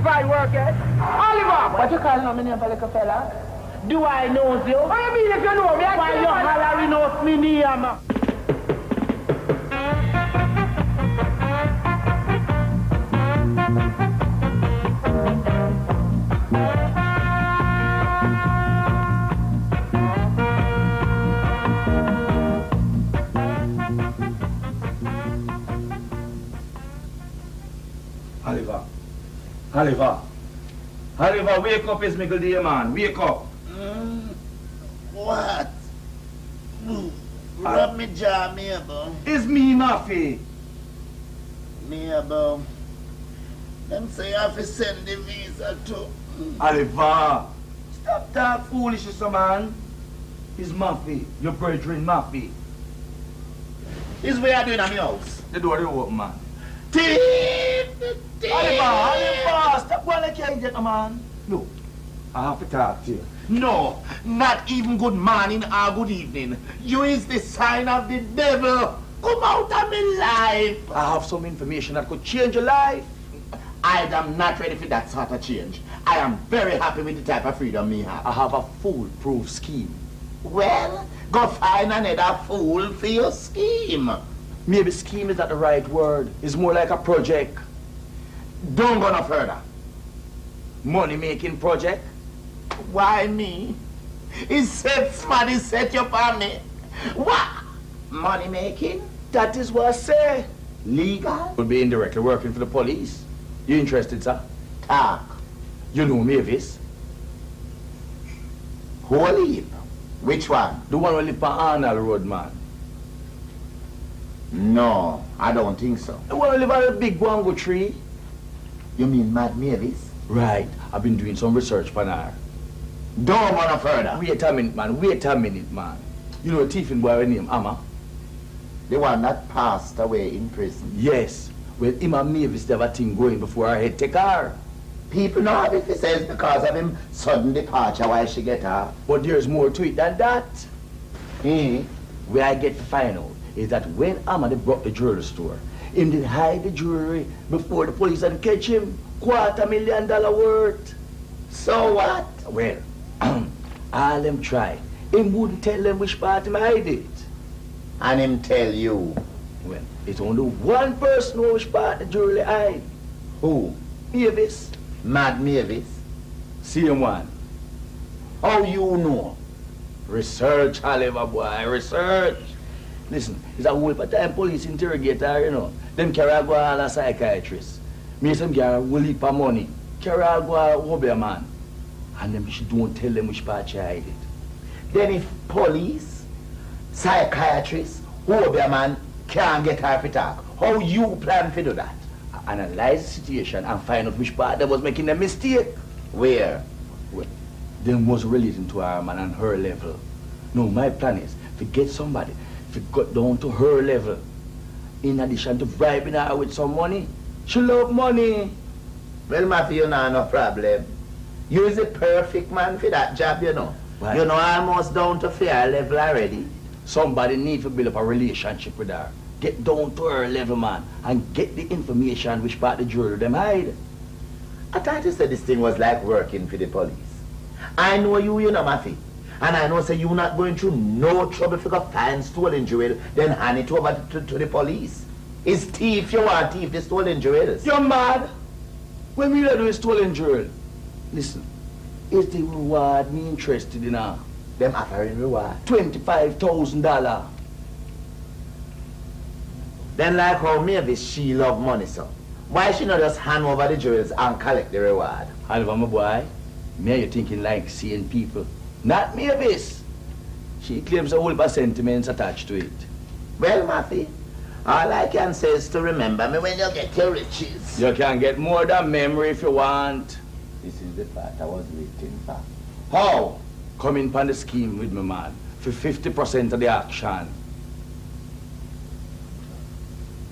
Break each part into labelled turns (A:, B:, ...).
A: certified worker. Oliver!
B: What you calling on me name for like a fella? Do I know you?
A: What do you mean if you know me?
B: Why you hollering out me name?
C: Oliver, wake up, it's Mickle Day, man. Wake up.
D: What? Rub me jaw, me about.
C: It's me, Maffi.
D: Me about. Them say I have to send the visa to.
C: Oliver, stop that foolishness, man. It's Maffi, your brethren, Maffi.
D: This way I doing at my house.
C: The door is open, man.
D: Oliver,
C: stop going like you get, man. No, I have to talk to you.
D: No, not even good morning or good evening. You is the sign of the devil. Come out of my life.
C: I have some information that could change your life.
D: I am not ready for that sort of change. I am very happy with the type of freedom me have.
C: I have a foolproof scheme.
D: Well, go find another fool for your scheme.
C: Maybe scheme is not the right word. It's more like a project.
D: Don't go no further.
C: Money-making project.
D: Why me? He said somebody set you up on me. What? Money making?
C: That is what I say.
D: Legal?
C: Will be indirectly working for the police. You interested, sir?
D: Talk.
C: You know Mavis?
D: Who live? Which one?
C: The one who live on Arnold Road, man.
D: No, I don't think so.
C: The one who live on the big guango tree.
D: You mean Mad Mavis?
C: Right. I've been doing some research for her.
D: Don't go no further.
C: Wait a minute, man. Wait a minute, man. You know a thieving boy named Amma?
D: The one that passed away in prison.
C: Yes. Well, him and Mavis they have a thing going before her head take her.
D: People know if it says because of him sudden departure why she get off.
C: But there's more to it than that.
D: Hmm.
C: Where I get to find out is that when Amma they brought the jewelry store, him did hide the jewelry before the police had catch him. $250,000 worth.
D: So what?
C: Well, all them try. Him wouldn't tell them which part him hide it.
D: And him tell you.
C: Well, it's only one person who which part the jewelry hide.
D: Who?
C: Mavis.
D: Mad Mavis.
C: Same one.
D: How you know?
C: Research, Oliver boy, research. Listen, it's a whole time police interrogator, you know. Them carry go all a psychiatrist. Me some girl will heap of money. Carry go a man. And them she don't tell them which part she hide it.
D: Then if police, psychiatrist, man can't get her to talk, how you plan to do that?
C: Analyze the situation and find out which part that was making the mistake.
D: Where?
C: Well, them was relating to her man and her level. No, my plan is to get somebody to got down to her level. In addition to bribing her with some money. She love money.
D: Well, Maffi, you know, no problem. You is the perfect man for that job, you know.
C: Why?
D: You know, almost down to fair level already.
C: Somebody need to build up a relationship with her. Get down to her level, man, and get the information which part the jewelry them hide.
D: I thought you said this thing was like working for the police. I know you know, Maffi. And I know say you not going through no trouble if you got find stolen jewelry, then hand it over to the police. It's thief you want thief the stolen jewelry.
C: You're mad? When we do stolen jewelry? Listen, is the reward me interested in her?
D: Them offering reward.
C: $25,000.
D: Then like how maybe she love money, so why she not just hand over the jewels and collect the reward?
C: Oliver, my boy, me you thinking like seeing people. Not Mavis. She claims a whole lot of sentiments attached to it.
D: Well, Maffi, all I can say is to remember me when you get your riches.
C: You can get more than memory if you want.
D: This is the part I was waiting for. How?
C: Come in on the scheme with me, man, for 50% of the action.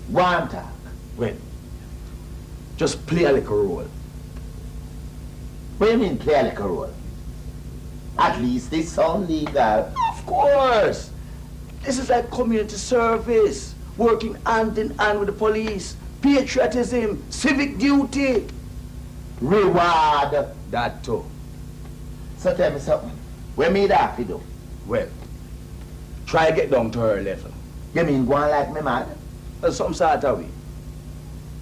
D: One talk.
C: Well, just play a little role.
D: What do you mean play a little role? At least they sound legal.
C: Of course. This is like community service, working hand in hand with the police, patriotism, civic duty.
D: Reward.
C: That too.
D: So tell me something. What me that fi do?
C: Well, try get down to her level.
D: You mean go on like me mad?
C: Some sort of way.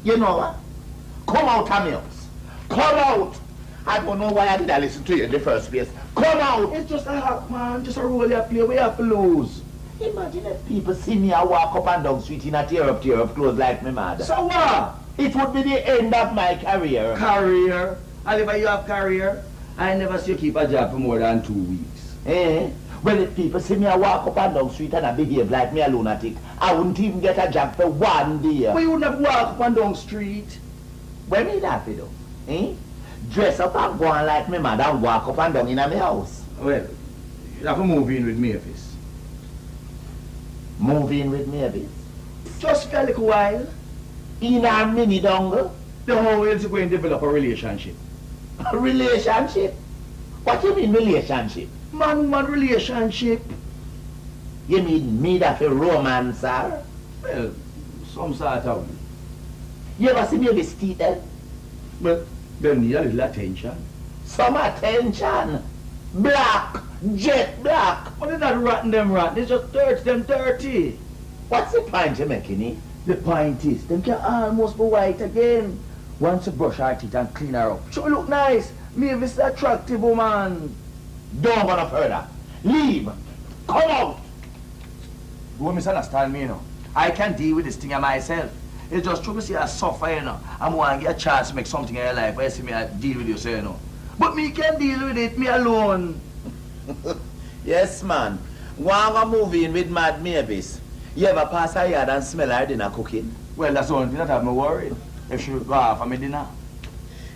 D: You know what? Come out of me house. Come out! I don't know why I did I listen to you in the first place. Come out!
C: It's just a hack, man. Just a role you play. We have to lose.
D: Imagine if people see me I walk up and down street in a tear up clothes like me mad.
C: So what?
D: It would be the end of my career.
C: Career? And if you have career, I never see you keep a job for more than 2 weeks.
D: Eh? Well, if people see me I walk up and down street and I behave like me a lunatic, I wouldn't even get a job for 1 day.
C: But you wouldn't have walked up and down street.
D: When me that do? Eh? Dress up and go on like me mad and walk up and down in my house.
C: Well, you have to move in with Maffi.
D: Move in with Mavis?
C: Just for a little while.
D: In a mini dongle?
C: The whole is going to develop a relationship.
D: A relationship? What you mean relationship?
C: Man relationship.
D: You mean me that a romancer?
C: Well, some sort of way.
D: You ever see Mavis teeth then?
C: Well, they need a little attention.
D: Some attention. Black. Jet black.
C: But they're not rotten them rotten. It's just dirty them dirty.
D: What's the point you're making, eh?
C: The point is, them can almost be white again. Once you brush her teeth and clean her up. She look nice. Mavis is an attractive woman.
D: Don't go no further. Leave. Come out.
C: You misunderstand me, you know. I can deal with this thing myself. It's just true to see I suffer, you know. I'm going to get a chance to make something in your life. I see me I deal with you, so, you know. But me can deal with it, me alone.
D: Yes, man. Want to move in with Mad Mavis? You ever pass her yard and smell her dinner cooking?
C: Well, that's the only thing that have me worried. If she would go off for me dinner.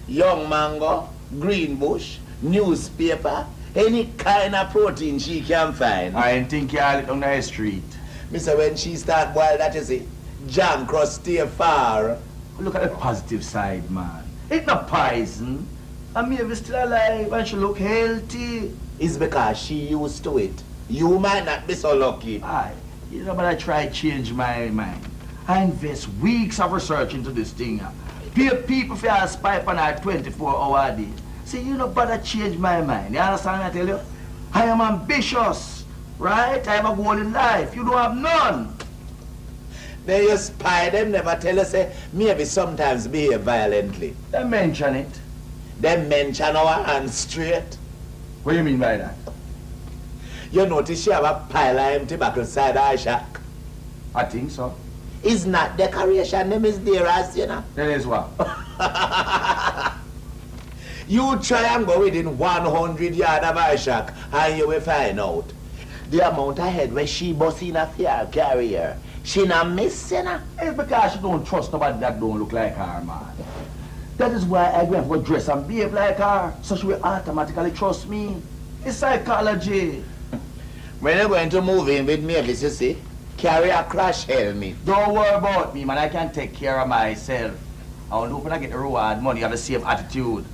D: Young mango, green bush, newspaper, any kind of protein she can find.
C: I ain't think you all it on the street.
D: Mister, when she start boil, that is it. Jam cross stay far.
C: Look at the positive side, man. It's not poison. And Mavis still alive and she look healthy.
D: It's because she used to it. You might not be so lucky.
C: Aye. You know, but I try to change my mind. I invest weeks of research into this thing. Pay people for a spy on our 24-hour day. See, you know, but I change my mind. You understand what I tell you? I am ambitious, right? I have a goal in life. You don't have none.
D: Then you spy them never tell us, say, maybe sometimes behave violently.
C: They mention it.
D: They mention our hands straight.
C: What do you mean by that?
D: You notice she have a pile of empty buckle side her shack.
C: I think so.
D: It's not decoration, them is there as, you know.
C: That is what?
D: You try and go within 100 yards of her shack and you will find out. The amount of head where she bust in a fair carrier, she not miss, you know.
C: It's because she don't trust nobody that don't look like her, man. That is why I go and go dress and behave like her, so she will automatically trust me. It's psychology.
D: When you're going to move in with Mavis, you see, carry a crash helmet.
C: Don't worry about me, man. I can take care of myself. I want to when I get the reward money, have the same attitude.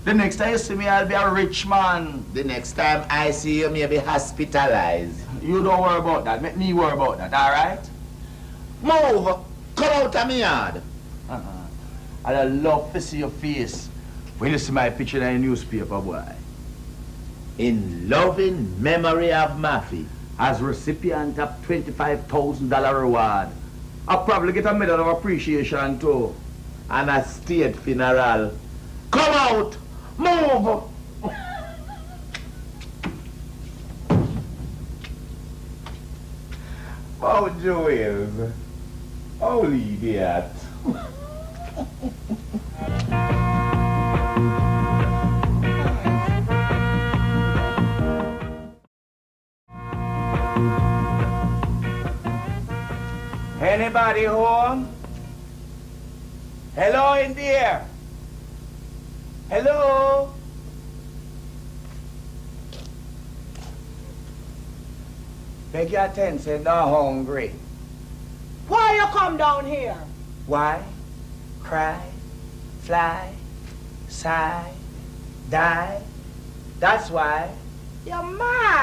C: The next time you see me, I'll be a rich man.
D: The next time I see you, maybe hospitalized.
C: You don't worry about that. Make me worry about that, all right?
D: Move! Come out of my yard.
C: I'd love to see your face when you see my picture in the newspaper, boy.
D: In loving memory of Maffi.
C: As recipient of $25,000 reward. I'll probably get a medal of appreciation too.
D: And a state funeral. Come out! Move! Oh, Joel. Holy idiot.
C: Anybody home? Hello in there? Hello? Beg your attention, not hungry.
A: Why you come down here?
C: Why? Cry, fly, sigh, die. That's why.
A: You're mad.